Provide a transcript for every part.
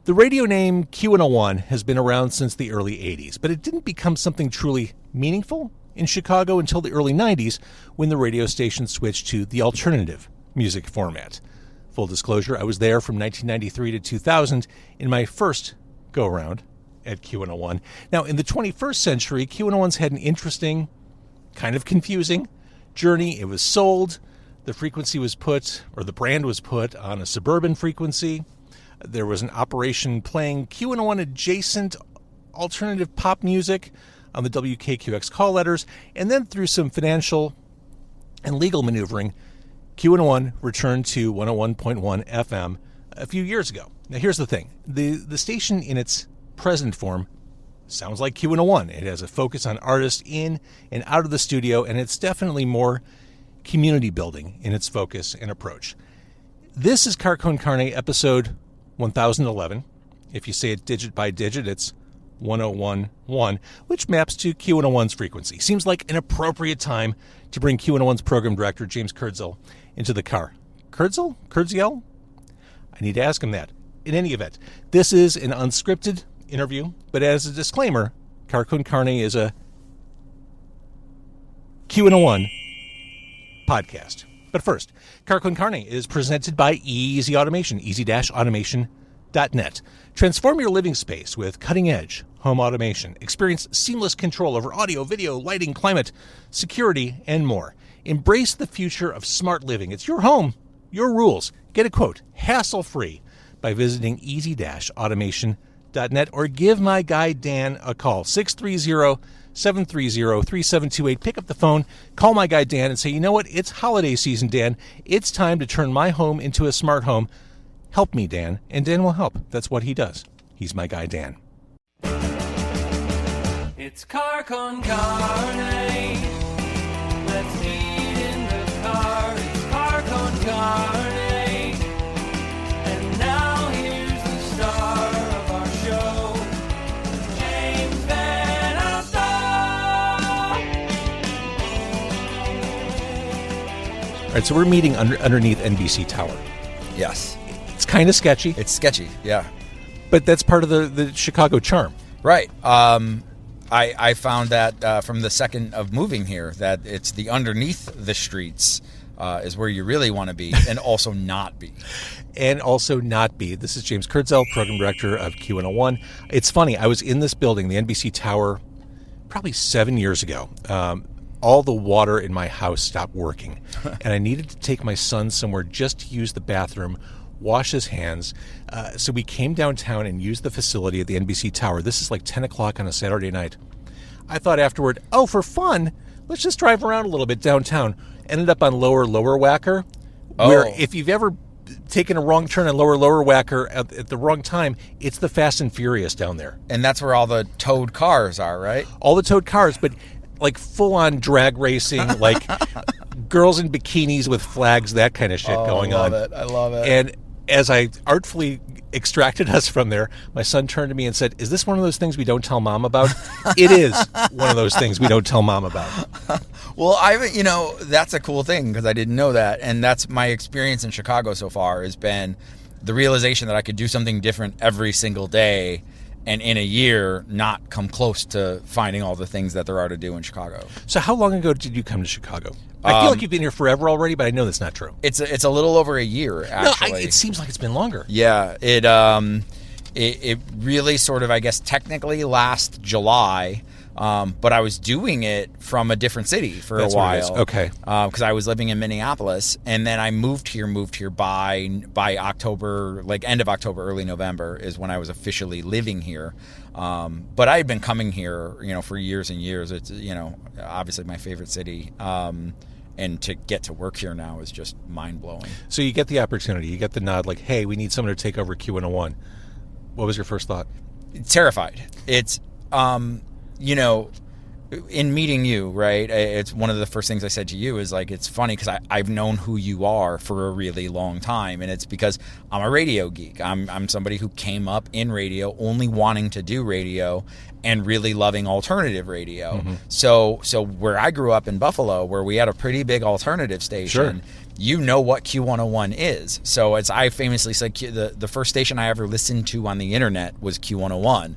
The radio name Q101 has been around since the early 80s, but it didn't become something truly meaningful in Chicago until the early 90s when the radio station switched to the alternative music format. Full disclosure, I was there from 1993 to 2000 in my first go-around at Q101. Now, in the 21st century, Q101's had an interesting, kind of confusing journey. It was sold, the frequency was put, or the brand was put on a suburban frequency. There was an operation playing Q101 adjacent alternative pop music on the WKQX call letters, and then through some financial and legal maneuvering, Q101 returned to 101.1 FM a few years ago. Now here's the thing. The station in its present form sounds like Q101. It has a focus on artists in and out of the studio, and it's definitely more community building in its focus and approach. This is Car Con Carne episode 1011. If you say it digit by digit, it's 1011, which maps to Q101's frequency. Seems like an appropriate time to bring Q101's program director, James Kurdziel, into the car. Kurdziel? I need to ask him that. In any event, this is an unscripted interview, but as a disclaimer, Car Con Carne is a Q101 podcast. But first, Car Con Carne is presented by Easy Automation, easy-automation.net. Transform your living space with cutting-edge home automation. Experience seamless control over audio, video, lighting, climate, security, and more. Embrace the future of smart living. It's your home, your rules. Get a quote, hassle-free, by visiting easy-automation.net or give my guy Dan a call, 630-730-3728. Pick up the phone, call my guy Dan, and say, you know what? It's holiday season, Dan. It's time to turn my home into a smart home. Help me, Dan, and Dan will help. That's what he does. He's my guy, Dan. It's Car Con Carne. Let's eat in the car. It's Car Con Carne. And now here's the star of our show, James Van Alstyne. All right, so we're meeting underneath NBC Tower. Yes. It's kind of sketchy. It's sketchy, yeah. But that's part of the Chicago charm. Right. I found that from the second of moving here, that it's the underneath the streets is where you really want to be, and also not be. And also not be. This is James Kurdziel, program director of Q101. It's funny, I was in this building, the NBC Tower, probably 7 years ago. All the water in my house stopped working, and I needed to take my son somewhere just to use the bathroom, wash his hands. So we came downtown and used the facility at the NBC Tower. This is like 10 o'clock on a Saturday night. I thought afterward, for fun, let's just drive around a little bit downtown. Ended up on Lower Wacker, where if you've ever taken a wrong turn on Lower Wacker at the wrong time, it's the Fast and Furious down there. And that's where all the towed cars are, right? All the towed cars, but like full-on drag racing, like girls in bikinis with flags, that kind of shit going on. I love it. And as I artfully extracted us from there, my son turned to me and said, is this one of those things we don't tell mom about? It is one of those things we don't tell mom about. Well, that's a cool thing because I didn't know that. And that's my experience in Chicago so far has been the realization that I could do something different every single day and in a year not come close to finding all the things that there are to do in Chicago. So how long ago did you come to Chicago? I feel like you've been here forever already, but I know that's not true. It's a little over a year, actually. No, it seems like it's been longer. Yeah, it really sort of, I guess, technically last July, but I was doing it from a different city for a while. Okay. Because I was living in Minneapolis, and then I moved here by October, like end of October, early November is when I was officially living here. But I had been coming here, for years and years. It's, obviously my favorite city. And to get to work here now is just mind-blowing. So you get the opportunity, you get the nod, like, hey, we need someone to take over Q101. What was your first thought? Terrified. It's, in meeting you, right, it's one of the first things I said to you is, like, it's funny because I've known who you are for a really long time, and it's because I'm a radio geek. I'm somebody who came up in radio only wanting to do radio and really loving alternative radio. Mm-hmm. So where I grew up in Buffalo, where we had a pretty big alternative station, sure. you know what Q101 is. So as I famously said, the first station I ever listened to on the internet was Q101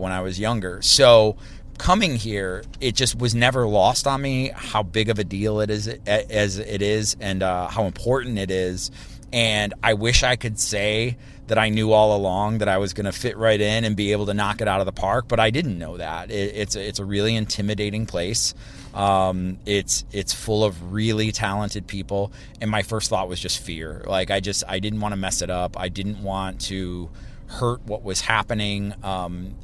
when I was younger. So coming here, it just was never lost on me how big of a deal it is, and how important it is. And I wish I could say that I knew all along that I was going to fit right in and be able to knock it out of the park, but I didn't know that. It's a really intimidating place. It's full of really talented people, and my first thought was just fear. Like I didn't want to mess it up. I didn't want to hurt what was happening.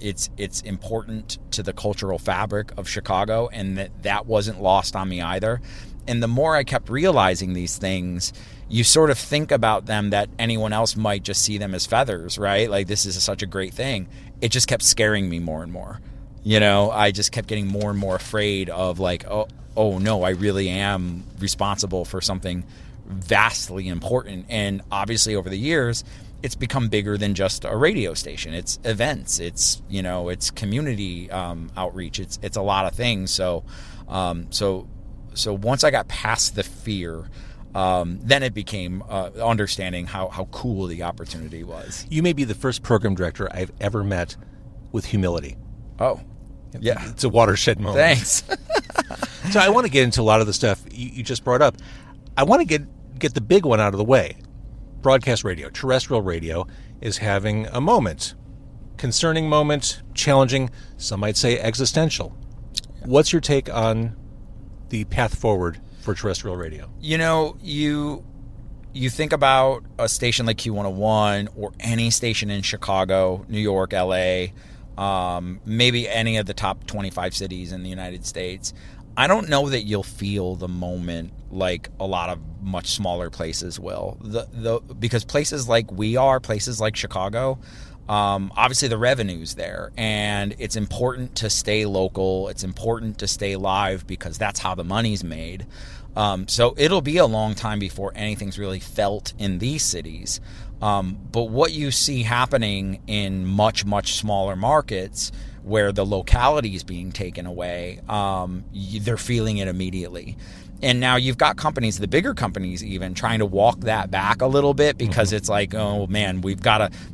It's important to the cultural fabric of Chicago, and that wasn't lost on me either. And the more I kept realizing these things, you sort of think about them that anyone else might just see them as feathers, right? Like this is such a great thing. It just kept scaring me more and more. You know, I just kept getting more and more afraid of like, oh no, I really am responsible for something vastly important. And obviously over the years, it's become bigger than just a radio station. It's events. It's, you know, it's community outreach. It's a lot of things. So once I got past the fear, then it became understanding how cool the opportunity was. You may be the first program director I've ever met with humility. Oh, yeah. It's a watershed moment. Thanks. So I want to get into a lot of the stuff you just brought up. I want to get the big one out of the way. Broadcast radio, terrestrial radio, is having a moment. Concerning moment, challenging, some might say existential. What's your take on the path forward for terrestrial radio? You know, you think about a station like Q101 or any station in Chicago, New York, LA, maybe any of the top 25 cities in the United States. I don't know that you'll feel the moment like a lot of much smaller places will. Because places like places like Chicago, obviously the revenue's there, and it's important to stay local. It's important to stay live because that's how the money's made. So it'll be a long time before anything's really felt in these cities. But what you see happening in much, much smaller markets where the locality is being taken away, they're feeling it immediately. And now you've got companies, the bigger companies even, trying to walk that back a little bit because it's like, oh man,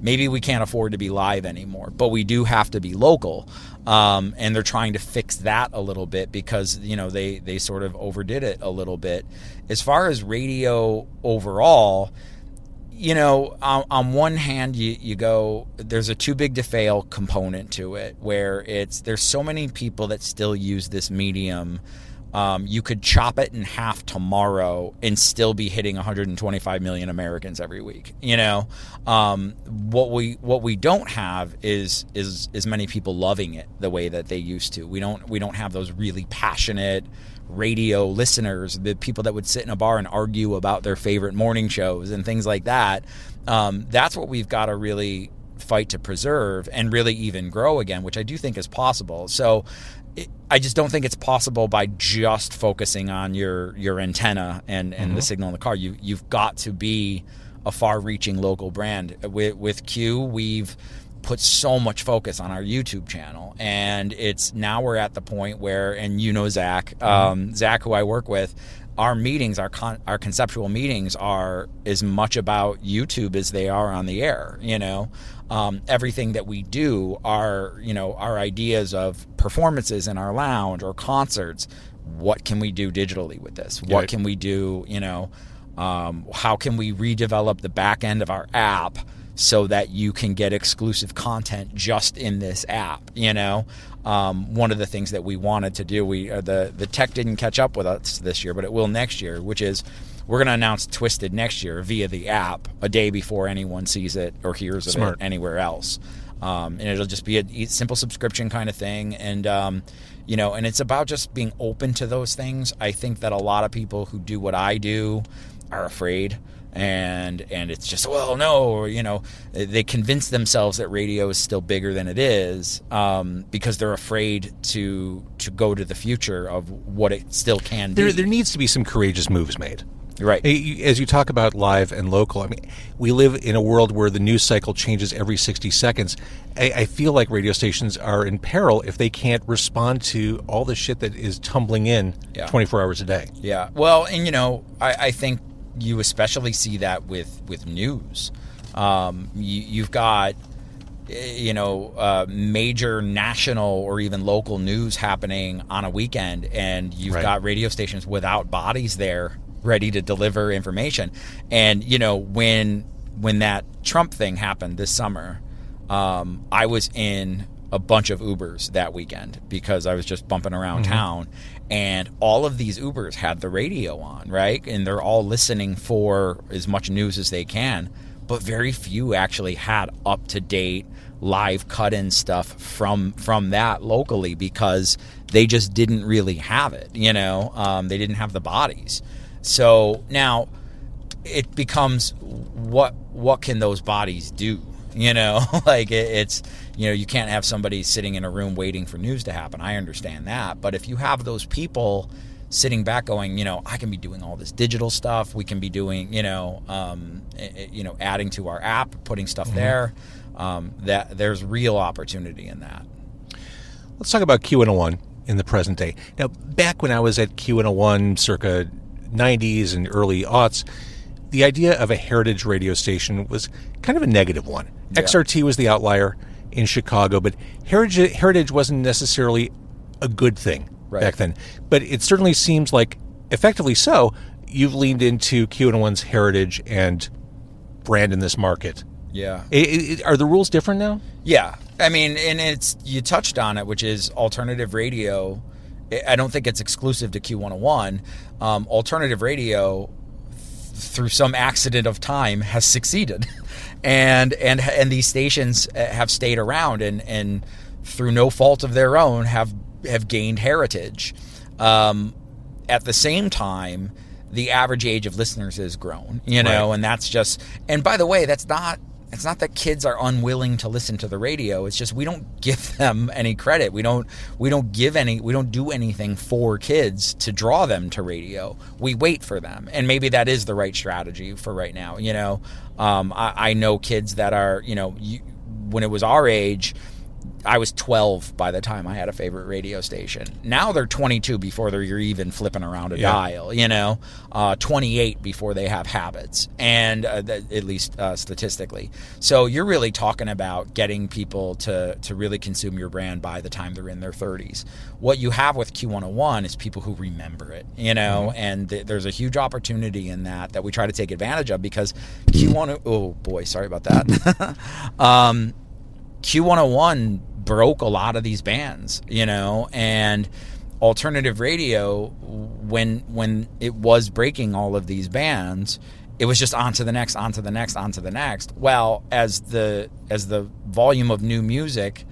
maybe we can't afford to be live anymore, but we do have to be local. And they're trying to fix that a little bit because, you know, they sort of overdid it a little bit. As far as radio overall, you know, on one hand, you go, there's a too big to fail component to it where there's so many people that still use this medium. You could chop it in half tomorrow and still be hitting 125 million Americans every week. You know, what we don't have is many people loving it the way that they used to. We don't have those really passionate radio listeners, the people that would sit in a bar and argue about their favorite morning shows and things like that. That's what we've got to really fight to preserve and really even grow again, which I do think is possible. So I just don't think it's possible by just focusing on your antenna and the signal in the car. You've got to be a far-reaching local brand. With Q, we've put so much focus on our YouTube channel, and now we're at the point where, and you know Zach, Zach, who I work with, our meetings, our conceptual meetings are as much about YouTube as they are on the air. You know, everything that we do, our ideas of performances in our lounge or concerts. What can we do digitally with this? What can we do? You know, how can we redevelop the back end of our app so that you can get exclusive content just in this app? You know, one of the things that we wanted to do, the tech didn't catch up with us this year, but it will next year, which is we're going to announce Twisted next year via the app a day before anyone sees it or hears of it anywhere else. And it'll just be a simple subscription kind of thing. And, you know, and it's about just being open to those things. I think that a lot of people who do what I do are afraid. And it's just, well, no, you know, they convince themselves that radio is still bigger than it is because they're afraid to go to the future of what it still can be. There needs to be some courageous moves made. Right. As you talk about live and local, I mean, we live in a world where the news cycle changes every 60 seconds. I feel like radio stations are in peril if they can't respond to all the shit that is tumbling in 24 hours a day. Yeah. Well, and, you know, I think you especially see that with news. You've got major national or even local news happening on a weekend, and you've got radio stations without bodies there ready to deliver information. And when that Trump thing happened this summer, I was in a bunch of Ubers that weekend because I was just bumping around town, and all of these Ubers had the radio on, right? And they're all listening for as much news as they can, but very few actually had up-to-date live cut-in stuff from that locally because they just didn't really have it, they didn't have the bodies. So now it becomes what can those bodies do? Like it's you can't have somebody sitting in a room waiting for news to happen. I understand that, but if you have those people sitting back going, I can be doing all this digital stuff, we can be doing adding to our app, putting stuff there, that there's real opportunity in that. Let's talk about Q101 in the present day. Now, back when I was at Q101 circa 90s and early aughts, the idea of a heritage radio station was kind of a negative one. Yeah. XRT was the outlier in Chicago, but heritage wasn't necessarily a good thing back then. But it certainly seems like, effectively so, you've leaned into Q101's heritage and brand in this market. Yeah. Are the rules different now? Yeah. I mean, and you touched on it, which is alternative radio. I don't think it's exclusive to Q101. Alternative radio, through some accident of time, has succeeded, and these stations have stayed around and through no fault of their own have gained heritage. At the same time, the average age of listeners has grown, and that's just. And by the way, it's not that kids are unwilling to listen to the radio. It's just we don't give them any credit. We don't do anything for kids to draw them to radio. We wait for them, and maybe that is the right strategy for right now. I know kids that are when it was our age, I was 12 by the time I had a favorite radio station. Now they're 22 before they're even flipping around a dial, 28 before they have habits, and at least statistically. So you're really talking about getting people to really consume your brand by the time they're in their 30s. What you have with Q101 is people who remember it, and there's a huge opportunity in that we try to take advantage of because oh boy, sorry about that. Q101 broke a lot of these bands, and alternative radio, when it was breaking all of these bands, it was just on to the next, on to the next, on to the next. Well, as the volume of new music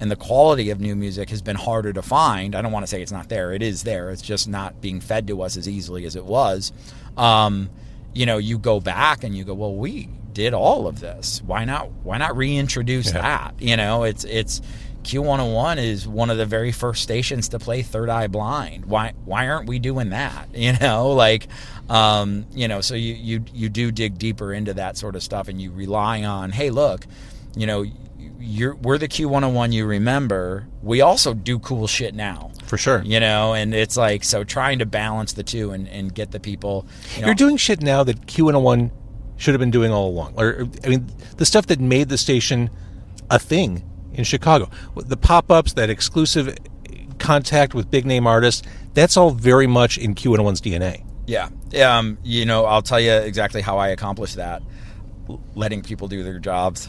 and the quality of new music has been harder to find, I don't want to say it's not there. It is there. It's just not being fed to us as easily as it was. You go back and you go, well, we did all of this. Why not reintroduce that? It's Q101 is one of the very first stations to play Third Eye Blind. Why aren't we doing that? So you do dig deeper into that sort of stuff, and you rely on, hey, look, we're the Q101 you remember. We also do cool shit now. For sure. And it's like, so trying to balance the two and get the people. You're doing shit now that Q101 should have been doing all along. The stuff that made the station a thing in Chicago. The pop-ups, that exclusive contact with big-name artists, that's all very much in Q101's DNA. Yeah. I'll tell you exactly how I accomplished that. Letting people do their jobs.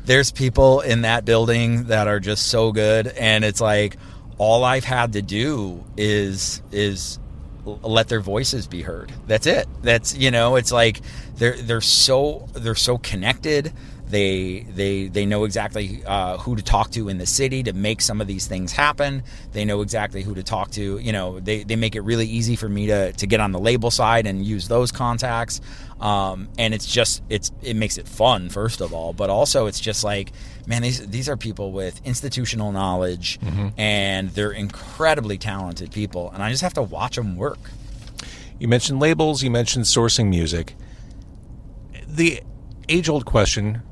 There's people in that building that are just so good, and it's like all I've had to do is let their voices be heard. That's it. That's it's like they're so connected. They know exactly who to talk to in the city to make some of these things happen. They know exactly who to talk to. They make it really easy for me to get on the label side and use those contacts. And it makes it fun, first of all, but also it's just like, man, these are people with institutional knowledge, and they're incredibly talented people, and I just have to watch them work. You mentioned labels, you mentioned sourcing music. The age-old question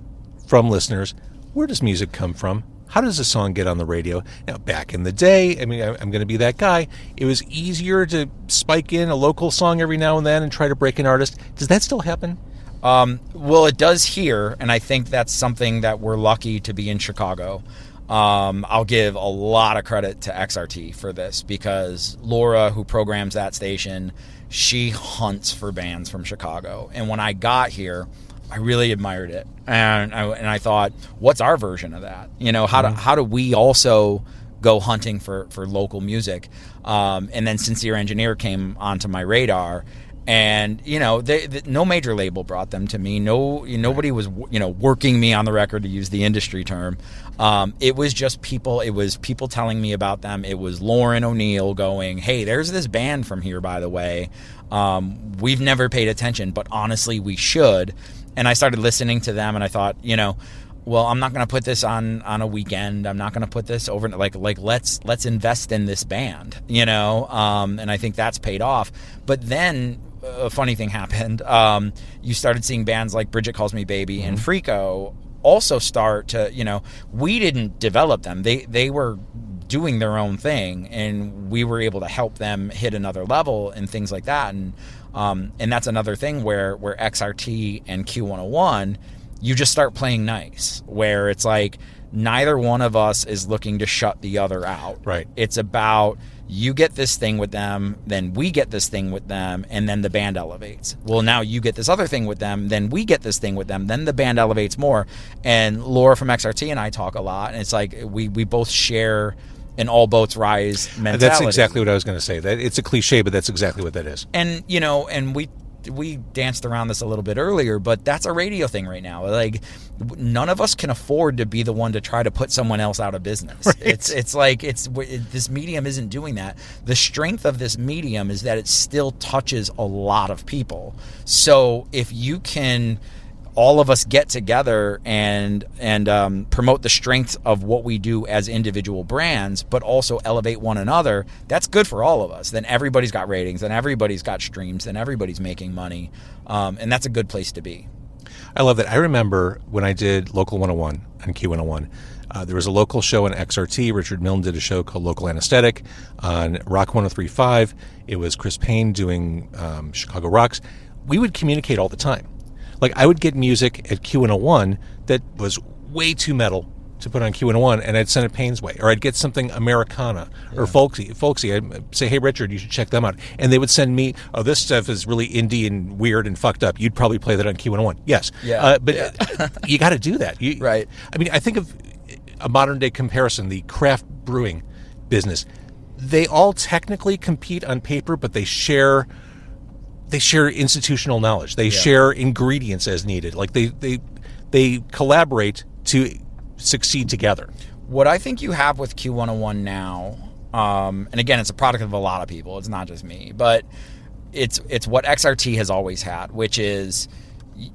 from listeners, where does music come from? how does a song get on the radio? Now, back in the day, I mean, I'm going to be that guy. It was easier to spike in a local song every now and then and try to break an artist. Does that still happen? Well, it does here, and I think that's something that we're lucky to be in Chicago. I'll give a lot of credit to XRT for this, because Laura, who programs that station, she hunts for bands from Chicago. And when I got here, I really admired it, and I thought, what's our version of that? You know, how do we also go hunting for local music? And then Sincere Engineer came onto my radar, and you know, no major label brought them to me. Nobody was working me on the record, to use the industry term. It was just people. It was people telling me about them. It was Lauren O'Neill going, "Hey, there's this band from here, by the way. We've never paid attention, but honestly, we should." And I started listening to them, and I thought, well, I'm not going to put this on a weekend. I'm not going to put this over. Like let's invest in this band, and I think that's paid off. But then a funny thing happened. You started seeing bands like Bridget Calls Me Baby and Frico also start to, we didn't develop them. They were doing their own thing, and we were able to help them hit another level and things like that. And that's another thing where XRT and Q101, you just start playing nice, where it's like neither one of us is looking to shut the other out. Right. It's about, you get this thing with them, then we get this thing with them, and then the band elevates. Well, now you get this other thing with them, then we get this thing with them, then the band elevates more. And Laura from XRT and I talk a lot, and it's like we both share an all boats rise mentality. That's exactly what I was going to say. That it's a cliche, but that's exactly what that is. And and we danced around this a little bit earlier, but that's a radio thing right now. Like, none of us can afford to be the one to try to put someone else out of business. Right. It's like this medium isn't doing that. The strength of this medium is that it still touches a lot of people. So if you can, all of us get together and promote the strengths of what we do as individual brands, but also elevate one another, that's good for all of us. Then everybody's got ratings, then everybody's got streams, then everybody's making money, and that's a good place to be. I love that. I remember when I did Local 101 on Q101, there was a local show on XRT. Richard Milne did a show called Local Anesthetic. On Rock 103.5, it was Chris Payne doing Chicago Rocks. We would communicate all the time. Like, I would get music at Q101 that was way too metal to put on Q101, and I'd send it Payne's way. Or I'd get something Americana or folksy. I'd say, "Hey, Richard, you should check them out." And they would send me, "Oh, this stuff is really indie and weird and fucked up. You'd probably play that on Q101. Yes. Yeah. You got to do that. Right. I mean, I think of a modern-day comparison, the craft brewing business. They all technically compete on paper, but they share institutional knowledge. They share ingredients as needed. Like they collaborate to succeed together. What I think you have with Q101 now, and again, it's a product of a lot of people. It's not just me, but it's what XRT has always had, which is,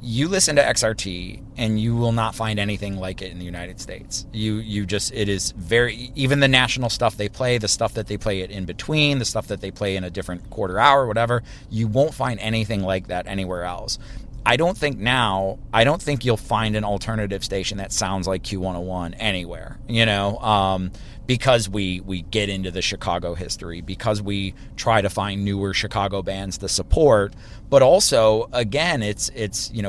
you listen to XRT and you will not find anything like it in the United States. It is very, even the national stuff they play, the stuff that they play it in between, the stuff that they play in a different quarter hour, whatever, you won't find anything like that anywhere else. I don't think you'll find an alternative station that sounds like Q101 anywhere, because we get into the Chicago history, because we try to find newer Chicago bands to support, but also, again, it's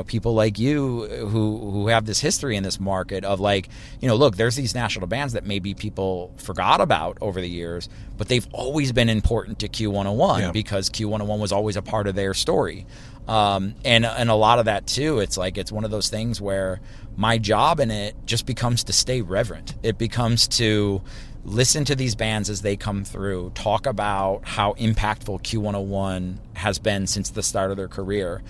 people like you who have this history in this market of like, look, there's these national bands that maybe people forgot about over the years, but they've always been important to Q101 because Q101 was always a part of their story. And a lot of that too, it's like, it's one of those things where my job in it just becomes to stay reverent. It becomes to listen to these bands as they come through, talk about how impactful Q101 has been since the start of their career.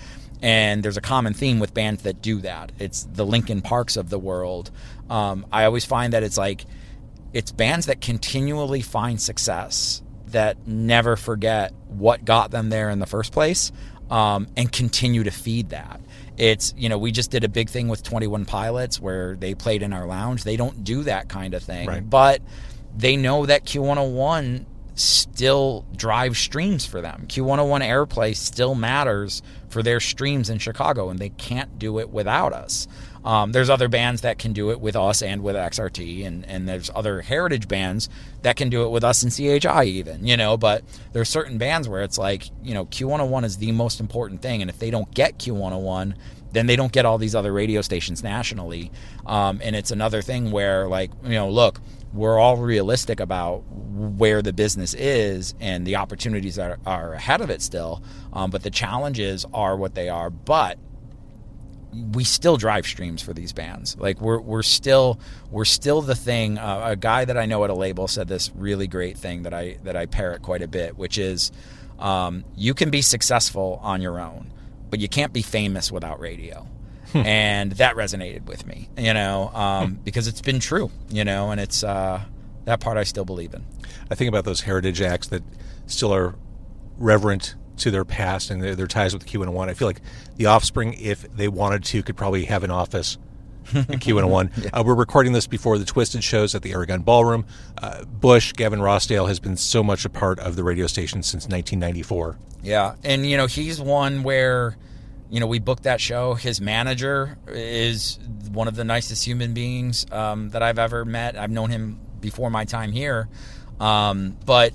And there's a common theme with bands that do that. It's the Linkin Parks of the world. I always find that it's bands that continually find success, that never forget what got them there in the first place, and continue to feed that. It's, we just did a big thing with 21 Pilots where they played in our lounge. They don't do that kind of thing, right. But they know that Q101 still drives streams for them. Q101 airplay still matters for their streams in Chicago, and they can't do it without us. There's other bands that can do it with us and with XRT, and there's other heritage bands that can do it with us and CHI even, but there's certain bands where it's like, Q101 is the most important thing, and if they don't get Q101, then they don't get all these other radio stations nationally. And it's another thing where, like, look, we're all realistic about where the business is and the opportunities that are ahead of it still. But the challenges are what they are. But we still drive streams for these bands. Like we're still the thing. A guy that I know at a label said this really great thing that I parrot quite a bit, which is you can be successful on your own, but you can't be famous without radio. And that resonated with me, because it's been true, and it's that part I still believe in. I think about those heritage acts that still are reverent to their past and their ties with Q101. I feel like the Offspring, if they wanted to, could probably have an office at Q101. Yeah. We're recording this before the Twisted shows at the Aragon Ballroom. Bush, Gavin Rossdale, has been so much a part of the radio station since 1994. Yeah, and he's one where we booked that show. His manager is one of the nicest human beings that I've ever met. I've known him before my time here, but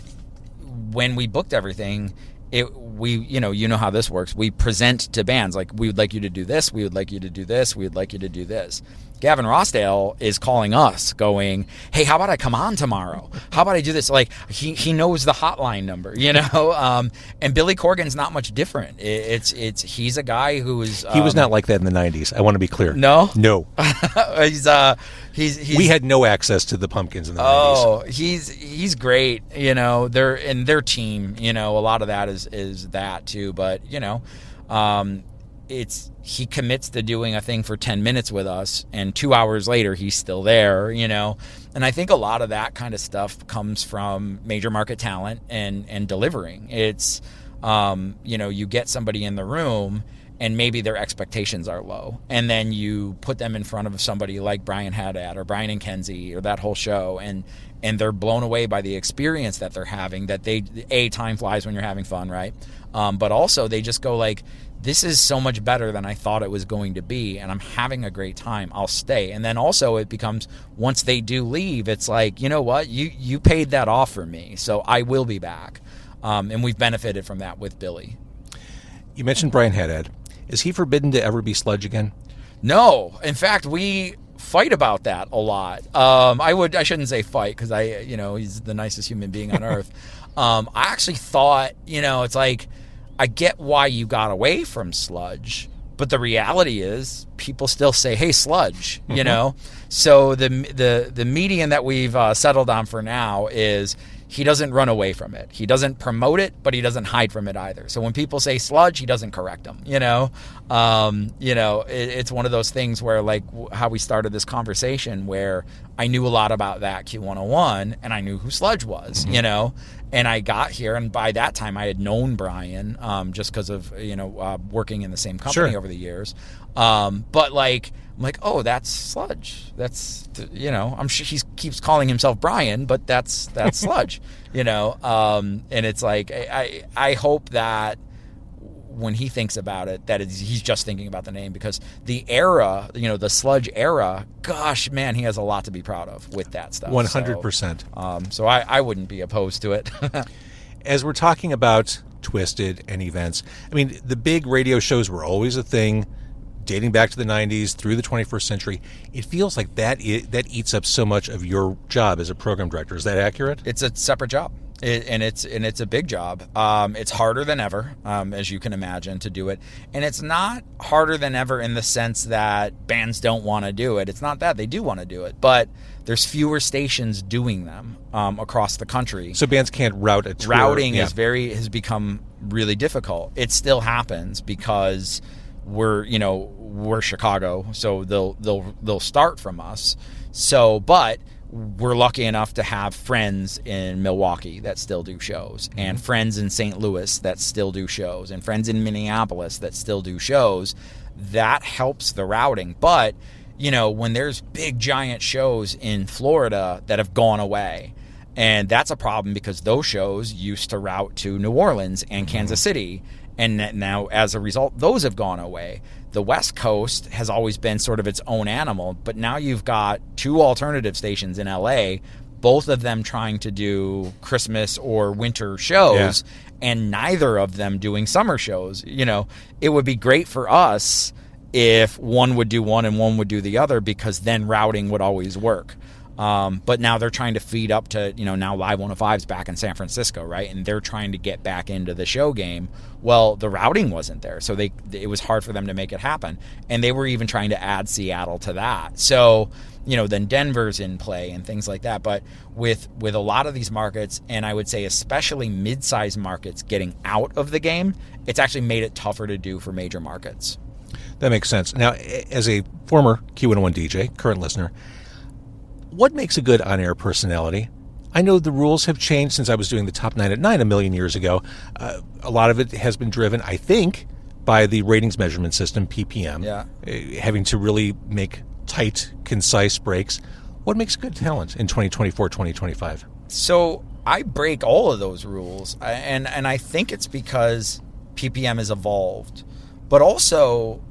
when we booked everything, you know how this works. We present to bands like, we would like you to do this, we would like you to do this, we would like you to do this. Gavin Rossdale is calling us going, hey, how about I come on tomorrow? How about I do this? Like, he knows the hotline number, and Billy Corgan's not much different. He's a guy who is... he was not like that in the 90s. I want to be clear. No? No. He's we had no access to the Pumpkins in the 90s. Oh, he's great. Their team, a lot of that is that too. But, he commits to doing a thing for 10 minutes with us, and 2 hours later he's still there, and I think a lot of that kind of stuff comes from major market talent and delivering. It's you get somebody in the room and maybe their expectations are low, and then you put them in front of somebody like Brian Haddad or Brian and Kenzie or that whole show, and they're blown away by the experience that they're having, that time flies when you're having fun, right? But also they just go like, this is so much better than I thought it was going to be, and I'm having a great time. I'll stay. And then also it becomes, once they do leave, it's like, you know what? You paid that off for me, so I will be back. And we've benefited from that with Billy. You mentioned Brian Haddad. Is he forbidden to ever be sludge again? No. In fact, we fight about that a lot. I shouldn't say fight, because he's the nicest human being on earth. I actually thought, it's like, I get why you got away from sludge, but the reality is people still say, hey, sludge, So the median that we've settled on for now is he doesn't run away from it. He doesn't promote it, but he doesn't hide from it either. So when people say sludge, he doesn't correct them, it's one of those things where, like how we started this conversation, where I knew a lot about that Q101 and I knew who sludge was, and I got here, and by that time I had known Brian, just because of, working in the same company over the years. But like, I'm like, oh, that's sludge. That's, I'm sure he keeps calling himself Brian, but that's sludge, and it's like, I hope that when he thinks about it, that he's just thinking about the name, because the era, the sludge era, gosh, man, he has a lot to be proud of with that stuff. 100%. So I wouldn't be opposed to it. As we're talking about Twisted and events, I mean, the big radio shows were always a thing, dating back to the 90s through the 21st century. It feels like that eats up so much of your job as a program director. Is that accurate? It's a separate job. It's a big job. It's harder than ever, as you can imagine, to do it. And it's not harder than ever in the sense that bands don't want to do it. It's not that. They do want to do it. But there's fewer stations doing them across the country. So bands can't route a tour. Routing has become really difficult. It still happens because we're Chicago, so they'll start from us. So, but we're lucky enough to have friends in Milwaukee that still do shows, and friends in St. Louis that still do shows, and friends in Minneapolis that still do shows. That helps the routing. But, when there's big giant shows in Florida that have gone away, and that's a problem because those shows used to route to New Orleans and Kansas City, And now, as a result, those have gone away. The West Coast has always been sort of its own animal, but now you've got 2 alternative stations in LA, both of them trying to do Christmas or winter shows, and neither of them doing summer shows. It would be great for us if one would do one and one would do the other, because then routing would always work. But now they're trying to feed up to, now Live 105's back in San Francisco, right? And they're trying to get back into the show game. Well, the routing wasn't there, so it was hard for them to make it happen. And they were even trying to add Seattle to that. So, then Denver's in play and things like that. But with a lot of these markets, and I would say especially mid-sized markets getting out of the game, it's actually made it tougher to do for major markets. That makes sense. Now, as a former Q101 DJ, current listener, what makes a good on-air personality? I know the rules have changed since I was doing the Top 9 at 9 a million years ago. A lot of it has been driven, I think, by the ratings measurement system, PPM, having to really make tight, concise breaks. What makes good talent in 2024, 2025? So I break all of those rules, and I think it's because PPM has evolved. But also,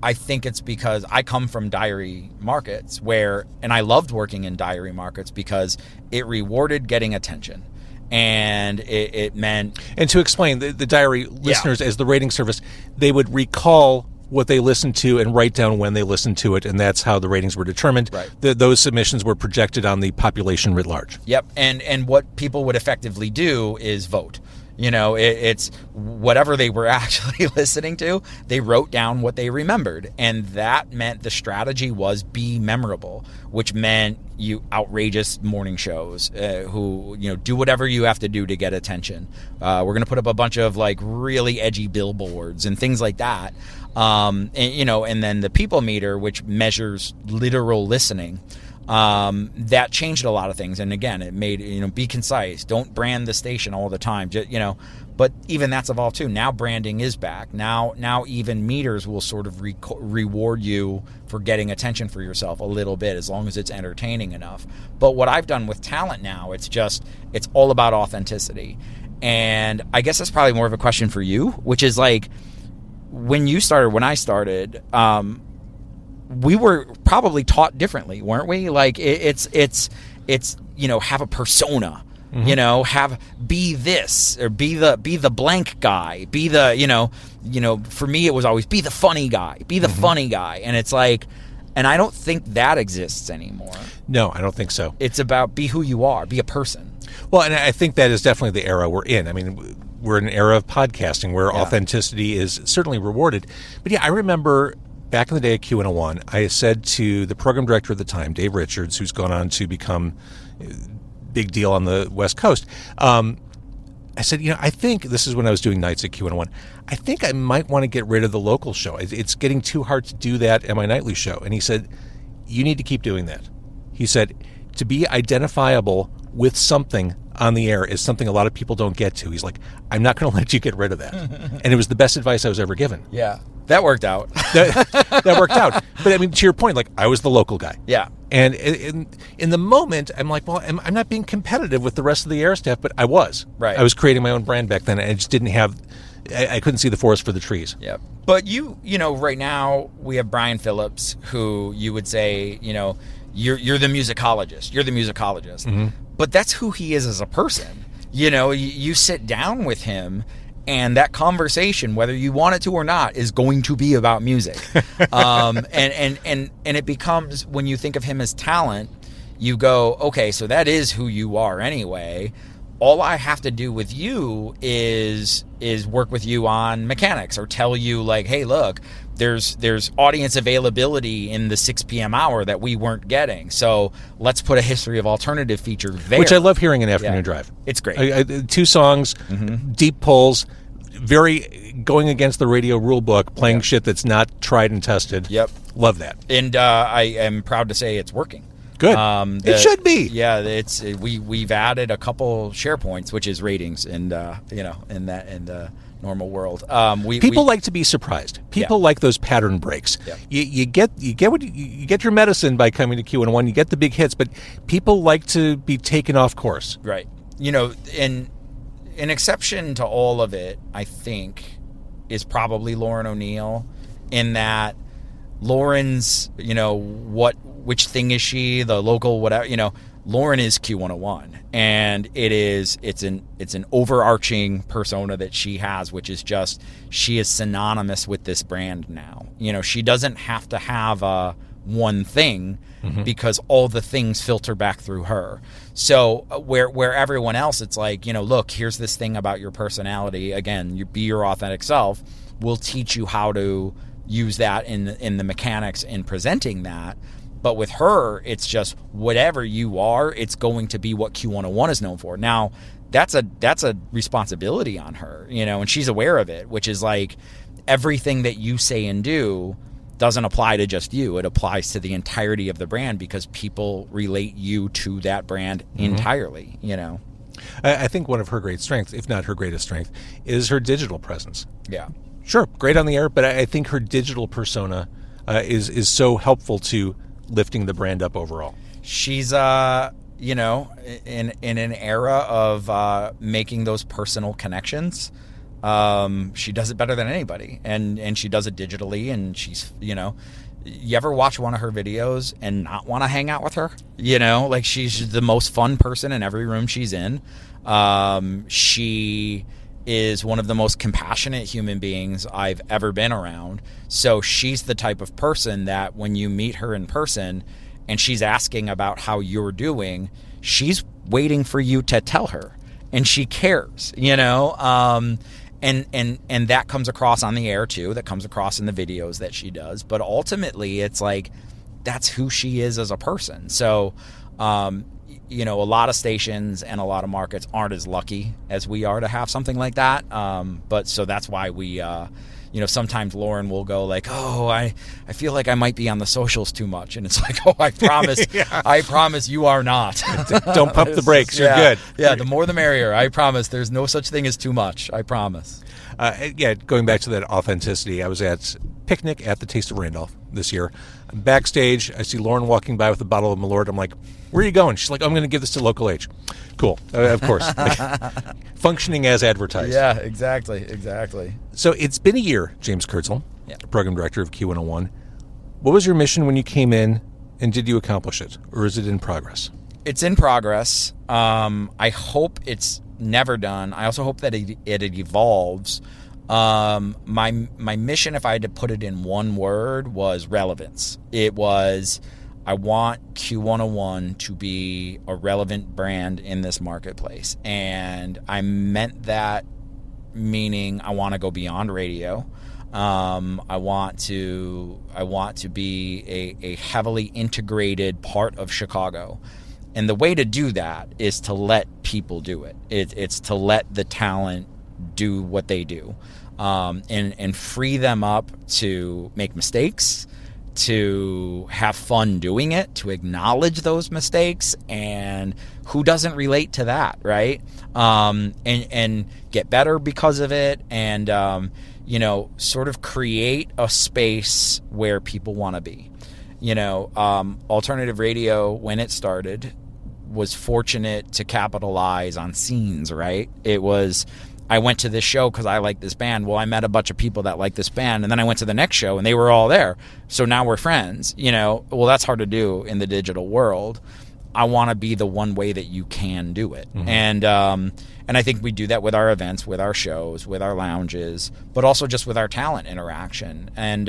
I think it's because I come from diary markets and I loved working in diary markets because it rewarded getting attention. And it meant... And to explain, the diary listeners, as the rating service, they would recall what they listened to and write down when they listened to it, and that's how the ratings were determined. Right. Those submissions were projected on the population writ large. Yep, and what people would effectively do is vote. It's whatever they were actually listening to, they wrote down what they remembered. And that meant the strategy was be memorable, which meant you outrageous morning shows who, do whatever you have to do to get attention. We're going to put up a bunch of really edgy billboards and things like that. And then the people meter, which measures literal listening. That changed a lot of things, and again, it made be concise. Don't brand the station all the time, But even that's evolved too. Now branding is back. Now even meters will sort of reward you for getting attention for yourself a little bit, as long as it's entertaining enough. But what I've done with talent now, it's all about authenticity, and I guess that's probably more of a question for you, which is when I started. We were probably taught differently, weren't we? It's have a persona, be this or be the blank guy, be the for me it was always be the funny guy, funny guy, and it's and I don't think that exists anymore. No, I don't think so. It's about be who you are, be a person. Well, and I think that is definitely the era we're in. I mean, we're in an era of podcasting where authenticity is certainly rewarded. But I remember back in the day at Q101, I said to the program director at the time, Dave Richards, who's gone on to become a big deal on the West Coast, I said, I think, this is when I was doing nights at Q101, I think I might want to get rid of the local show. It's getting too hard to do that at my nightly show. And he said, you need to keep doing that. He said, to be identifiable with something on the air is something a lot of people don't get to. He's like, I'm not going to let you get rid of that. And it was the best advice I was ever given. Yeah. That worked out. that worked out. But I mean, to your point, I was the local guy. Yeah. And in the moment, I'm like, well, I'm not being competitive with the rest of the air staff, but I was. Right. I was creating my own brand back then, and I just didn't have, I couldn't see the forest for the trees. Yeah. But right now we have Brian Phillips, who you would say, you're the musicologist. You're the musicologist. Mm-hmm. But that's who he is as a person. You sit down with him, and that conversation, whether you want it to or not, is going to be about music. And it becomes, when you think of him as talent, you go, okay, so that is who you are anyway. All I have to do with you is work with you on mechanics, or tell you hey, look, there's audience availability in the 6 p.m. hour that we weren't getting. So let's put a history of alternative feature there. Which I love hearing in Afternoon Drive. It's great. 2 songs, deep pulls, very going against the radio rule book, playing shit that's not tried and tested. Yep. Love that. And I am proud to say it's working. Good. It should be. Yeah, we've added a couple SharePoints, which is ratings, and in the normal world. People like to be surprised. People like those pattern breaks. Yeah. You get your medicine by coming to Q101. You get the big hits, but people like to be taken off course. Right. In exception to all of it, I think is probably Lauren O'Neill, in that Lauren's, which thing is she, the local whatever, Lauren is Q101, and it's an overarching persona that she has, which is just, she is synonymous with this brand now. She doesn't have to have a one thing, because all the things filter back through her. So where everyone else, it's like, look, here's this thing about your personality. Again, you be your authentic self. We'll teach you how to use that in the mechanics in presenting that. But with her, it's just whatever you are, it's going to be what Q101 is known for. Now, that's a responsibility on her, and she's aware of it, which is like, everything that you say and do doesn't apply to just you. It applies to the entirety of the brand, because people relate you to that brand entirely, I think one of her great strengths, if not her greatest strength, is her digital presence. Yeah. Sure, great on the air, but I think her digital persona is so helpful to lifting the brand up overall. She's, in an era of making those personal connections. She does it better than anybody, and she does it digitally, and she's, you ever watch one of her videos and not want to hang out with her? Like, she's the most fun person in every room she's in. She is one of the most compassionate human beings I've ever been around. So she's the type of person that when you meet her in person and she's asking about how you're doing, she's waiting for you to tell her, and she cares, and that comes across on the air too. That comes across in the videos that she does. But ultimately, it's like, that's who she is as a person. So, a lot of stations and a lot of markets aren't as lucky as we are to have something like that. But so that's why we, sometimes Lauren will go like, oh, I feel like I might be on the socials too much. And it's like, oh, I promise, I promise you are not. Don't pump the brakes. You're good. Yeah, the more the merrier. I promise. There's no such thing as too much. I promise. Going back to that authenticity, I was at Picnic at the Taste of Randolph this year. I'm backstage. I see Lauren walking by with a bottle of Malort. I'm like, where are you going? She's like, I'm going to give this to Local H. Cool. Of course. Functioning as advertised. Yeah, exactly. So it's been a year, James Kurdziel, program director of Q101. What was your mission when you came in, and did you accomplish it? Or is it in progress? It's in progress. I hope it's never done. I also hope that it evolves. My mission, if I had to put it in one word, was relevance. It was, I want Q101 to be a relevant brand in this marketplace. And I meant that, meaning I want to go beyond radio. I want to be a heavily integrated part of Chicago. And the way to do that is to let people do it. It's to let the talent do what they do, and free them up to make mistakes, to have fun doing it, to acknowledge those mistakes, and who doesn't relate to that, right? And get better because of it, and sort of create a space where people want to be. Alternative radio, when it started, was fortunate to capitalize on scenes, right? It was, I went to this show because I like this band. Well, I met a bunch of people that like this band, and then I went to the next show and they were all there. So now we're friends, Well, that's hard to do in the digital world. I want to be the one way that you can do it. And I think we do that with our events, with our shows, with our lounges, but also just with our talent interaction. And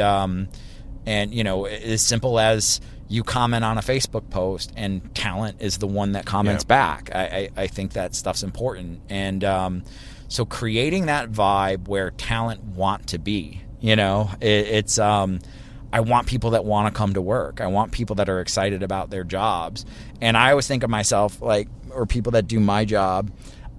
as simple as you comment on a Facebook post and talent is the one that comments back. I think that stuff's important. And so creating that vibe where talent want to be, it's I want people that want to come to work. I want people that are excited about their jobs. And I always think of myself or people that do my job,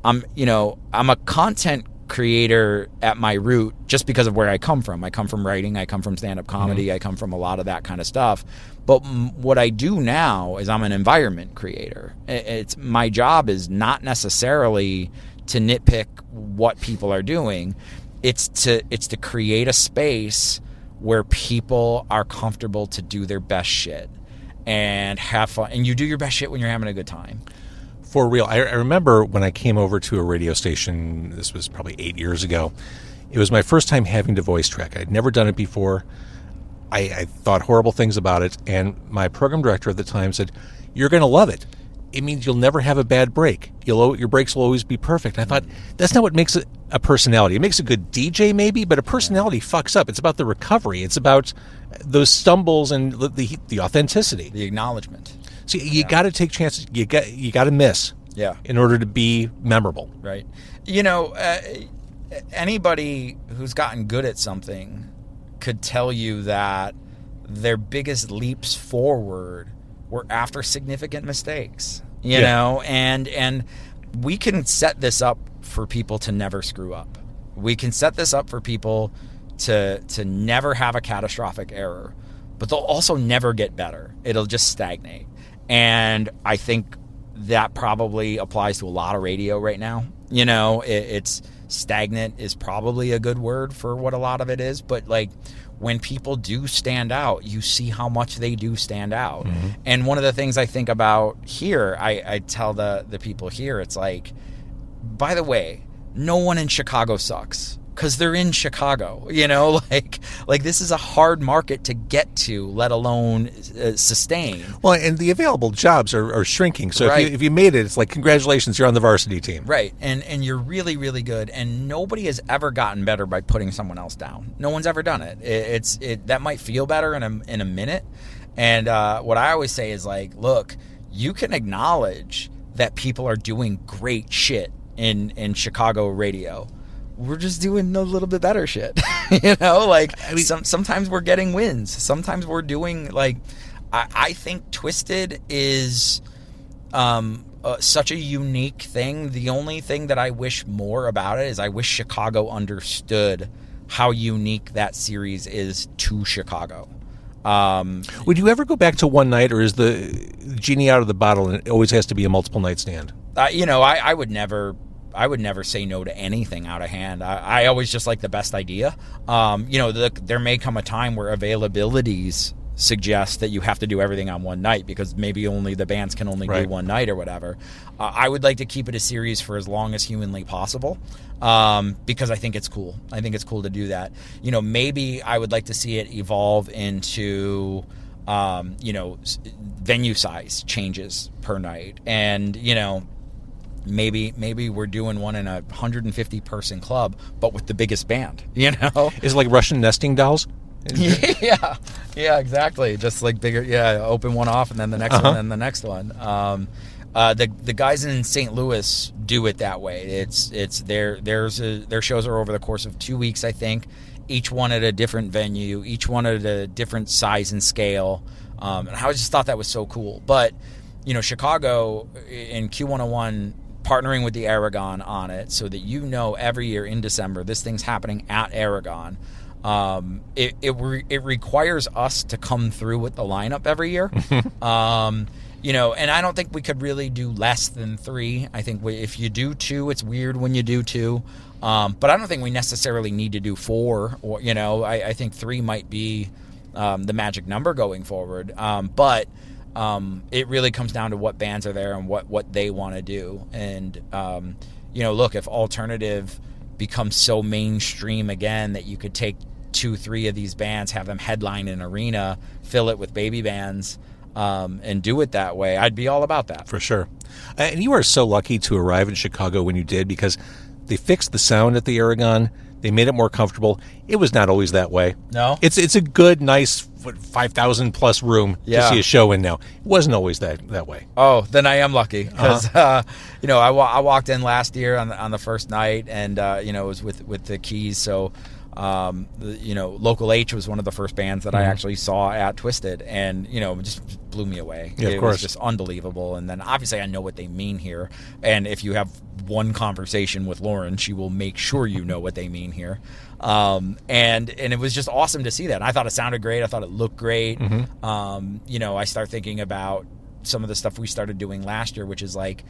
I'm a content creator at my root just because of where I come from. I come from writing, I come from stand-up comedy, I come from a lot of that kind of stuff. But what I do now is I'm an environment creator. It's my job is not necessarily to nitpick what people are doing. It's to create a space where people are comfortable to do their best shit and have fun. And you do your best shit when you're having a good time. For real. I remember when I came over to a radio station, this was probably 8 years ago, It was my first time having to voice track. I'd never done it before. I thought horrible things about it, and my program director at the time said, "You're going to love it. It means you'll never have a bad break. Your breaks will always be perfect." And I thought, that's not what makes it a personality. It makes a good DJ maybe, but a personality fucks up. It's about the recovery. It's about those stumbles and the authenticity. The acknowledgement. So you got to take chances. You got to miss. Yeah. In order to be memorable. Right. Anybody who's gotten good at something could tell you that their biggest leaps forward were after significant mistakes, you know, and we can set this up for people to never screw up. We can set this up for people to never have a catastrophic error, but they'll also never get better. It'll just stagnate. And I think that probably applies to a lot of radio right now. It's stagnant is probably a good word for what a lot of it is, but like when people do stand out, you see how much they do stand out. Mm-hmm. And one of the things I think about here, I tell the people here, it's like, by the way, no one in Chicago sucks because they're in Chicago, like this is a hard market to get to, let alone sustain. Well, and the available jobs are shrinking. So right. if you made it, it's like, congratulations, you're on the varsity team. Right. And you're really, really good. And nobody has ever gotten better by putting someone else down. No one's ever done it. That might feel better in a minute. And what I always say is like, look, you can acknowledge that people are doing great shit in Chicago radio. We're just doing a little bit better shit, sometimes we're getting wins. Sometimes we're doing I think Twisted is such a unique thing. The only thing that I wish more about it is I wish Chicago understood how unique that series is to Chicago. Would you ever go back to one night, or is the genie out of the bottle and it always has to be a multiple night stand? I would never say no to anything out of hand. I always just like the best idea. There may come a time where availabilities suggest that you have to do everything on one night because maybe only the bands can only do one night or whatever. I would like to keep it a series for as long as humanly possible because I think it's cool. I think it's cool to do that. Maybe I would like to see it evolve into, venue size changes per night. And, maybe we're doing one in a 150 person club, but with the biggest band, Is it like Russian nesting dolls? Yeah, exactly. Just like bigger, open one off and then the next one and the next one. The guys in St. Louis do it that way. It's their shows are over the course of 2 weeks, I think, each one at a different venue, each one at a different size and scale. And I just thought that was so cool. But, Chicago in Q101 partnering with the Aragon on it so that every year in December this thing's happening at Aragon. It requires us to come through with the lineup every year. And I don't think we could really do less than 3. I think if you do 2, it's weird when you do 2. But I don't think we necessarily need to do 4. Or I think 3 might be the magic number going forward. But it really comes down to what bands are there and what they want to do. And look, if alternative becomes so mainstream again that you could take 2-3 of these bands, have them headline an arena, fill it with baby bands, and do it that way, I'd be all about that. For sure. And you are so lucky to arrive in Chicago when you did, because they fixed the sound at the Aragon. They made it more comfortable. It was not always that way. No? It's a good, nice 5,000 plus room to see a show in now. It wasn't always that way. Oh, then I am lucky because I walked in last year on the first night, and it was with the Keys. So Local H was one of the first bands that I actually saw at Twisted, and it just blew me away. Yeah, it was just unbelievable. And then obviously I know what they mean here, and if you have one conversation with Lauren, she will make sure you know what they mean here. And it was just awesome to see that. And I thought it sounded great. I thought it looked great. I start thinking about some of the stuff we started doing last year, which is like,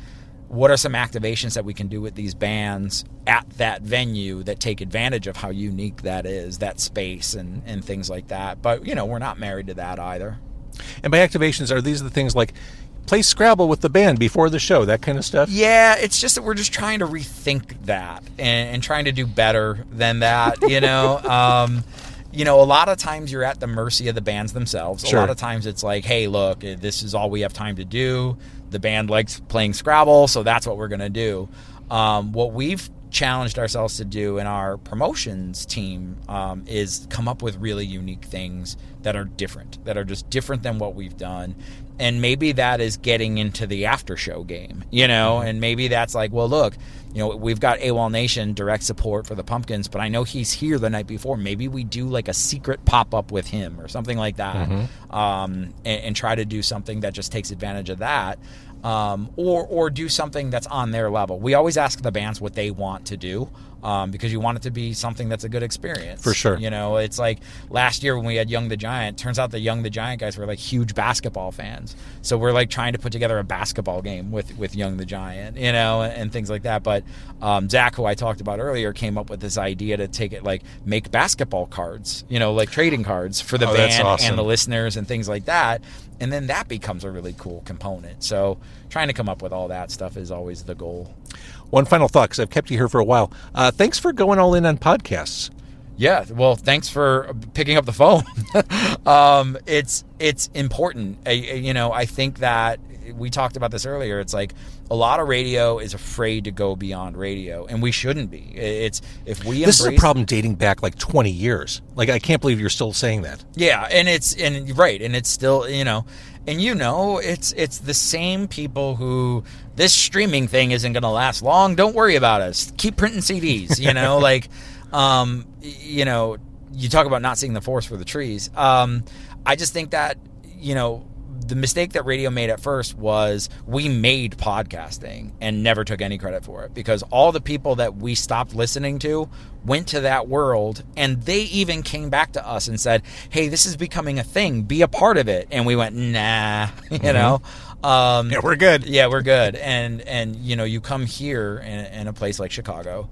what are some activations that we can do with these bands at that venue that take advantage of how unique that is, that space and things like that. But, we're not married to that either. And by activations, are these the things like play Scrabble with the band before the show, that kind of stuff. Yeah, it's just that we're just trying to rethink that and trying to do better than that, you know. A lot of times you're at the mercy of the bands themselves. Sure. A lot of times it's like, hey, look, this is all we have time to do. The band likes playing Scrabble, so that's what we're going to do. What we've challenged ourselves to do in our promotions team is come up with really unique things that are different, that are just different than what we've done. And maybe that is getting into the after show game, and maybe that's like, well, look, we've got AWOL Nation direct support for the Pumpkins, but I know he's here the night before. Maybe we do like a secret pop-up with him or something like that, and try to do something that just takes advantage of that. Or do something that's on their level. We always ask the bands what they want to do, because you want it to be something that's a good experience. For sure. It's like last year when we had Young the Giant, turns out the Young the Giant guys were like huge basketball fans. So we're like trying to put together a basketball game with Young the Giant, and things like that. But Zach, who I talked about earlier, came up with this idea to take it, like make basketball cards, like trading cards for the band and the listeners and things like that. And then that becomes a really cool component. So trying to come up with all that stuff is always the goal. One final thought, because I've kept you here for a while. Thanks for going all in on podcasts. Yeah, well, thanks for picking up the phone. It's important. I think that we talked about this earlier. It's like a lot of radio is afraid to go beyond radio, and we shouldn't be. This is a problem dating back like 20 years. Like, I can't believe you're still saying that. Yeah, and it's still, it's the same people who, this streaming thing isn't going to last long. Don't worry about us. Keep printing CDs. You talk about not seeing the forest for the trees. I just think that, the mistake that radio made at first was we made podcasting and never took any credit for it, because all the people that we stopped listening to went to that world, and they even came back to us and said, hey, this is becoming a thing, be a part of it. And we went, nah, yeah, we're good. Yeah, we're good. And you come here in a place like Chicago,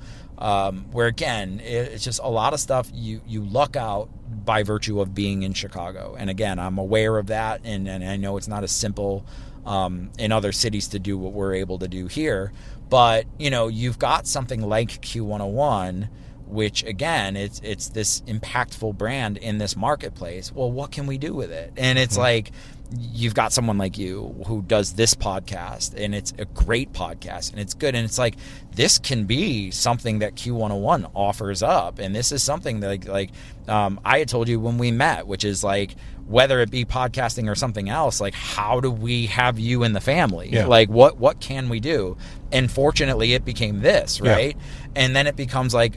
where again, it's just a lot of stuff you luck out by virtue of being in Chicago. And again, I'm aware of that, and I know it's not as simple in other cities to do what we're able to do here. But you've got something like Q101, which again, it's this impactful brand in this marketplace. Well, what can we do with it? And it's like, you've got someone like you who does this podcast, and it's a great podcast, and it's good, and it's like, this can be something that Q101 offers up. And this is something that like I had told you when we met, which is like, whether it be podcasting or something else, like, how do we have you in the family? Yeah. Like, what can we do? And fortunately it became this, right? Yeah. And then it becomes like,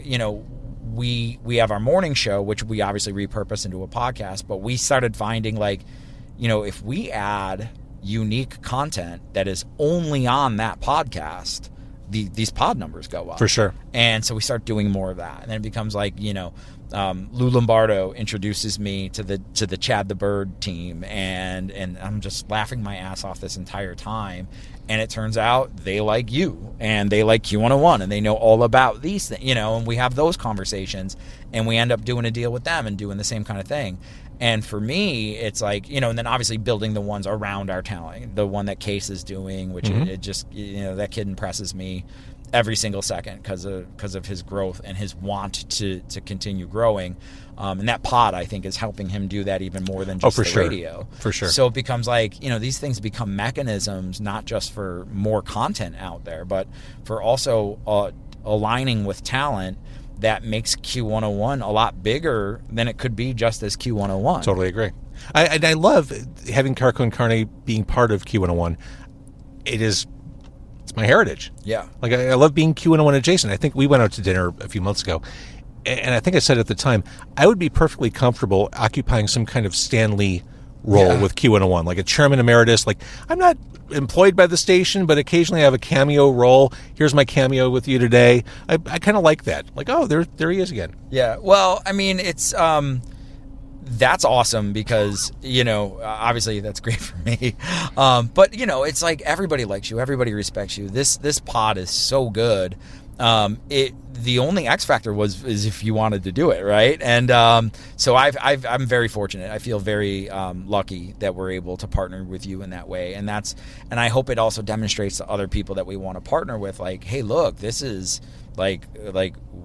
we have our morning show, which we obviously repurposed into a podcast, but we started finding like, if we add unique content that is only on that podcast, these pod numbers go up. For sure. And so we start doing more of that. And then it becomes like, Lou Lombardo introduces me to the Chad the Bird team, and I'm just laughing my ass off this entire time. And it turns out they like you, and they like Q101, and they know all about these things, and we have those conversations, and we end up doing a deal with them and doing the same kind of thing. And for me, it's like, and then obviously building the ones around our talent, the one that Case is doing, which it just, that kid impresses me every single second because of his growth and his want to continue growing. And that pod, I think, is helping him do that even more than just radio. For sure. So it becomes like, these things become mechanisms, not just for more content out there, but for also aligning with talent that makes Q101 a lot bigger than it could be just as Q101. Totally agree. I love having Carco and Carne being part of Q101. It's my heritage. Yeah. Like, I love being Q101 adjacent. I think we went out to dinner a few months ago, and I think I said at the time, I would be perfectly comfortable occupying some kind of Stan Lee role with Q101, like a chairman emeritus. Like, I'm not employed by the station, but occasionally I have a cameo role. Here's my cameo with you today. I kind of like that. Like, oh, there he is again. Yeah. Well, I mean, it's that's awesome because, obviously that's great for me. But it's like everybody likes you, everybody respects you. This pod is so good. the only X factor is if you wanted to do it, right? And so I'm very fortunate. I feel very lucky that we're able to partner with you in that way, and I hope it also demonstrates to other people that we want to partner with, like, hey, look, this is like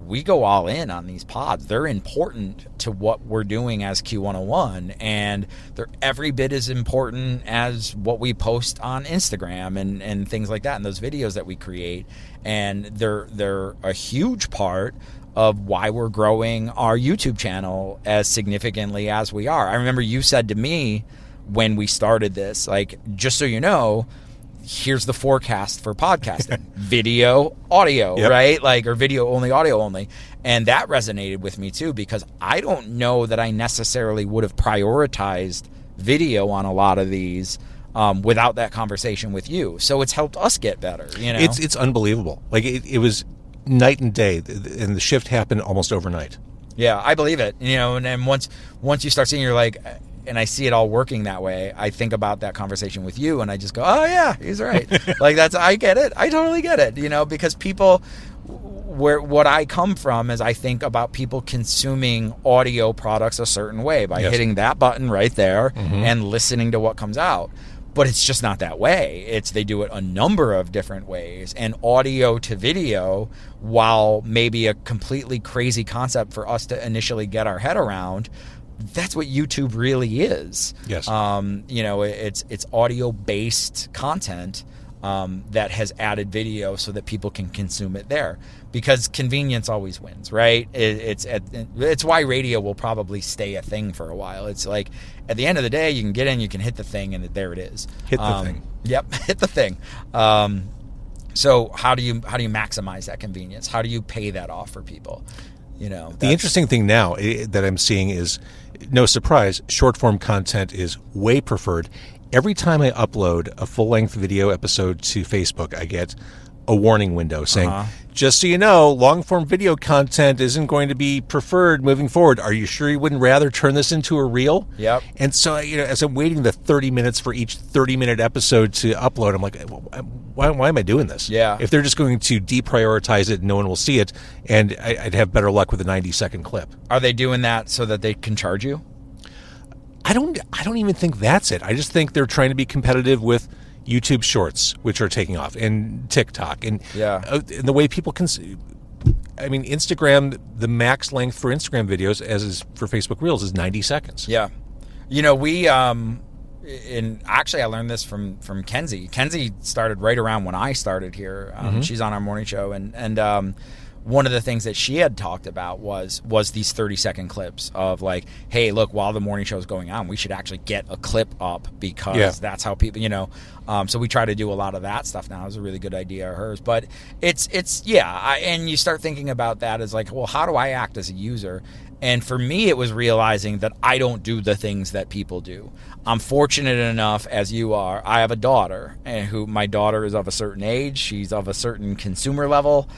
we go all in on these pods. They're important to what we're doing as Q101, and they're every bit as important as what we post on Instagram and things like that, and those videos that we create. And they're a huge part of why we're growing our YouTube channel as significantly as we are. I remember you said to me when we started this, like, just so you know, here's the forecast for podcasting: video, audio, yep. Right? Like, or video only, audio only. And that resonated with me too, because I don't know that I necessarily would have prioritized video on a lot of these without that conversation with you. So it's helped us get better. You know, it's unbelievable. Like, it was night and day, and the shift happened almost overnight. Yeah, I believe it. You know, and then once you start seeing, you're like, and I see it all working that way, I think about that conversation with you, and I just go, oh yeah, he's right. Like, I get it. I totally get it. You know, because people, what I come from is I think about people consuming audio products a certain way by yes. hitting that button right there mm-hmm. and listening to what comes out. But it's just not that way. They do it a number of different ways. And audio to video, while maybe a completely crazy concept for us to initially get our head around, that's what YouTube really is. Yes. You know, it's audio-based content that has added video so that people can consume it there, because convenience always wins, right? It's why radio will probably stay a thing for a while. It's like, at the end of the day, you can get in, you can hit the thing, and there it is. Hit the thing. Yep, hit the thing. So how do you maximize that convenience? How do you pay that off for people? You know, the interesting thing now that I'm seeing is, no surprise, short form content is way preferred. Every time I upload a full-length video episode to Facebook, I get a warning window saying, just so you know, long-form video content isn't going to be preferred moving forward. Are you sure you wouldn't rather turn this into a reel? Yep. And so, you know, as I'm waiting the 30 minutes for each 30-minute episode to upload, I'm like, why am I doing this? Yeah. If they're just going to deprioritize it, no one will see it, and I'd have better luck with a 90-second clip. Are they doing that so that they can charge you? I don't even think that's it. I just think they're trying to be competitive with YouTube Shorts, which are taking off, and TikTok, and and the way people can. I mean, Instagram, the max length for Instagram videos, as is for Facebook Reels, is 90 seconds. Yeah, you know, we and actually I learned this from Kenzie. Kenzie started right around when I started here. She's on our morning show, and one of the things that she had talked about was these 30-second clips of, like, hey, look, while the morning show is going on, we should actually get a clip up, because that's how people, you know. So we try to do a lot of that stuff now. It was a really good idea of hers. But it's and you start thinking about that as, like, well, how do I act as a user? And for me, it was realizing that I don't do the things that people do. I'm fortunate enough, as you are, I have a daughter, and my daughter is of a certain age. She's of a certain consumer level.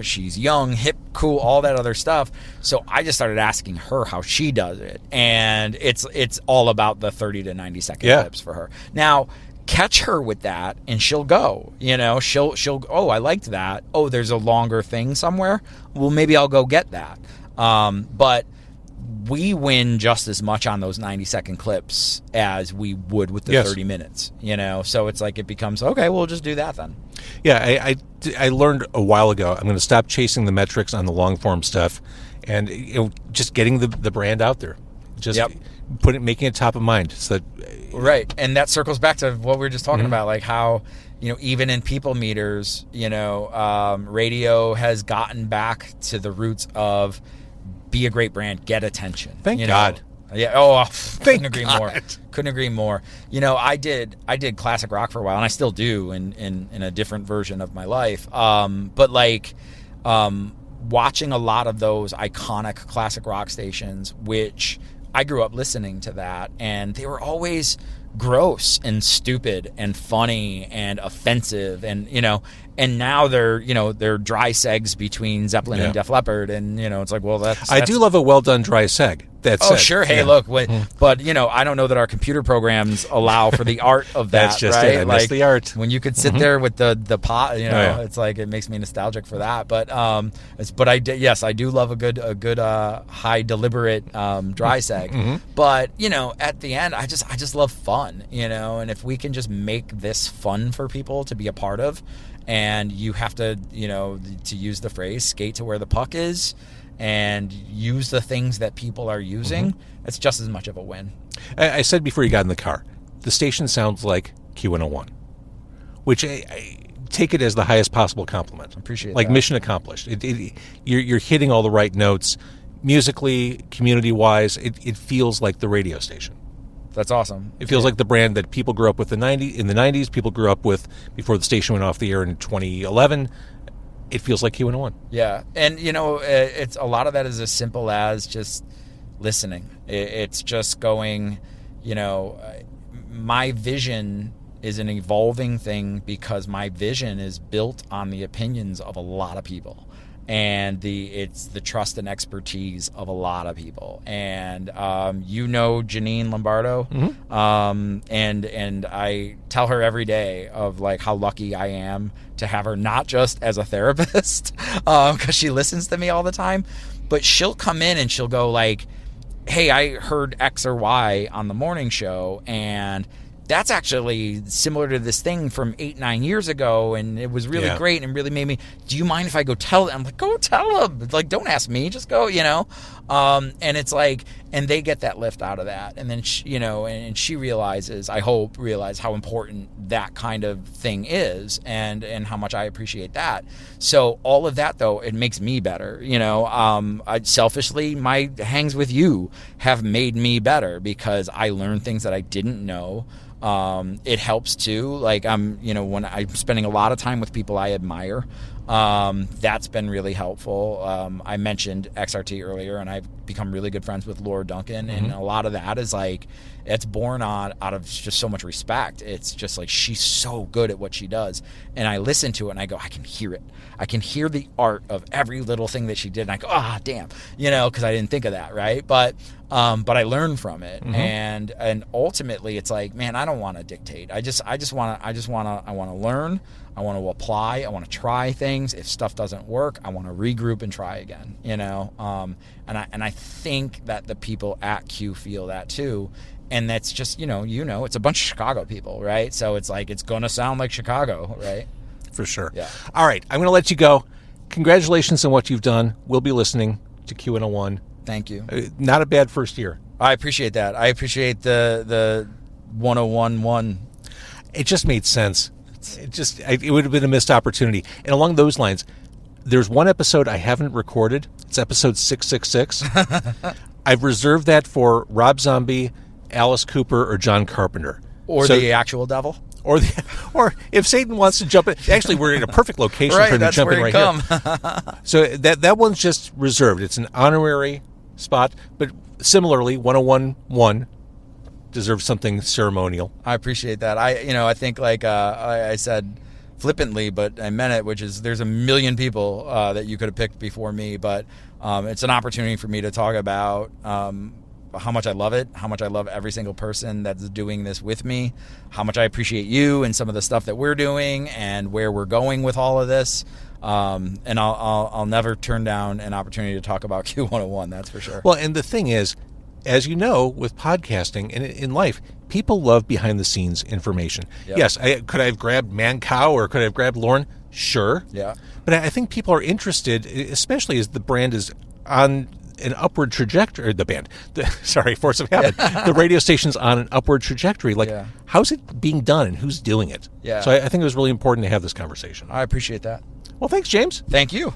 She's young, hip, cool, all that other stuff. So I just started asking her how she does it. And it's all about the 30 to 90 second clips for her. Now, catch her with that, and she'll go. You know, she'll oh, I liked that. Oh, there's a longer thing somewhere. Well, maybe I'll go get that. But we win just as much on those 90-second clips as we would with the 30 minutes, you know? So it's like, it becomes, okay, we'll just do that then. Yeah, I learned a while ago, I'm going to stop chasing the metrics on the long-form stuff, and, you know, just getting the brand out there. Just making it top of mind. So that, right, and that circles back to what we were just talking about, like how, you know, even in people meters, you know, radio has gotten back to the roots of be a great brand, get attention. Thank God. Yeah. Oh, couldn't agree more. Couldn't agree more. You know, I did classic rock for a while, and I still do in a different version of my life. But like, watching a lot of those iconic classic rock stations, which I grew up listening to that, and they were always gross and stupid and funny and offensive, and, you know, and now they're dry segs between Zeppelin and Def Leppard, and, you know, it's like, well, that's I do love a well done dry seg. that Oh, said. sure. Hey, Yeah. look, but I don't know that our computer programs allow for the art of that. That's just right? it. I miss the art. When you could sit there with the pot, yeah. it's like it makes me nostalgic for that. But I do love a good high deliberate dry seg. But at the end, I just love fun. And if we can just make this fun for people to be a part of, and you have to to use the phrase skate to where the puck is. And use the things that people are using, it's just as much of a win. I said before you got in the car, the station sounds like Q101, which I take it as the highest possible compliment. Appreciate like that. Mission accomplished. You're hitting all the right notes. Musically, community-wise, it feels like the radio station. That's awesome. It feels like the brand that people grew up with in the 90s, people grew up with before the station went off the air in 2011. It feels like Q101. Yeah, and it's a lot of that is as simple as just listening. It's just going, my vision is an evolving thing because my vision is built on the opinions of a lot of people. And it's the trust and expertise of a lot of people. And Janine Lombardo, and I tell her every day of like how lucky I am to have her, not just as a therapist, because she listens to me all the time, but she'll come in and she'll go like, hey, I heard X or Y on the morning show, and that's actually similar to this thing from 8-9 years ago, and it was really great and really made me, do you mind if I go tell them? I'm like, go tell them. Like, don't ask me, just go, and it's like, and they get that lift out of that. And then, and she realizes, I hope, how important that kind of thing is and how much I appreciate that. So all of that, though, it makes me better. Selfishly, my hangs with you have made me better because I learned things that I didn't know. It helps too. Like when I'm spending a lot of time with people I admire, that's been really helpful. I mentioned XRT earlier, and I've become really good friends with Laura Duncan, and a lot of that is like, it's born out of just so much respect. It's just like, she's so good at what she does, and I listen to it and I go, I can hear it. I can hear the art of every little thing that she did, and I go, damn, because I didn't think of that, right? But I learned from it, and ultimately, it's like, man, I don't want to dictate. I want to learn. I want to apply. I want to try things. If stuff doesn't work, I want to regroup and try again. And I think that the people at Q feel that too. And that's just it's a bunch of Chicago people, right? So it's like, it's gonna sound like Chicago, right? For sure. Yeah. All right, I'm going to let you go. Congratulations on what you've done. We'll be listening to Q101. Thank you. Not a bad first year. I appreciate that. I appreciate the 101.1. It just made sense. It would have been a missed opportunity. And along those lines, there's one episode I haven't recorded. It's episode 666. I've reserved that for Rob Zombie, Alice Cooper, or John Carpenter. Or the actual devil. Or if Satan wants to jump in. Actually, we're in a perfect location for him to jump in right here. So that one's just reserved. It's an honorary spot. But similarly, 101.1 deserves something ceremonial. I appreciate that. I think like I said flippantly, but I meant it, which is there's a million people that you could have picked before me, but it's an opportunity for me to talk about how much I love it, how much I love every single person that's doing this with me, how much I appreciate you and some of the stuff that we're doing and where we're going with all of this. And I'll never turn down an opportunity to talk about Q101, that's for sure. Well, and the thing is, as you know, with podcasting and in life, people love behind-the-scenes information. Yep. Yes, could I have grabbed Mancow or could I have grabbed Lauren? Sure. Yeah. But I think people are interested, especially as the brand is on an upward trajectory. Force of Habit. The radio station's on an upward trajectory. Like, how's it being done and who's doing it? Yeah. So I think it was really important to have this conversation. I appreciate that. Well, thanks, James. Thank you.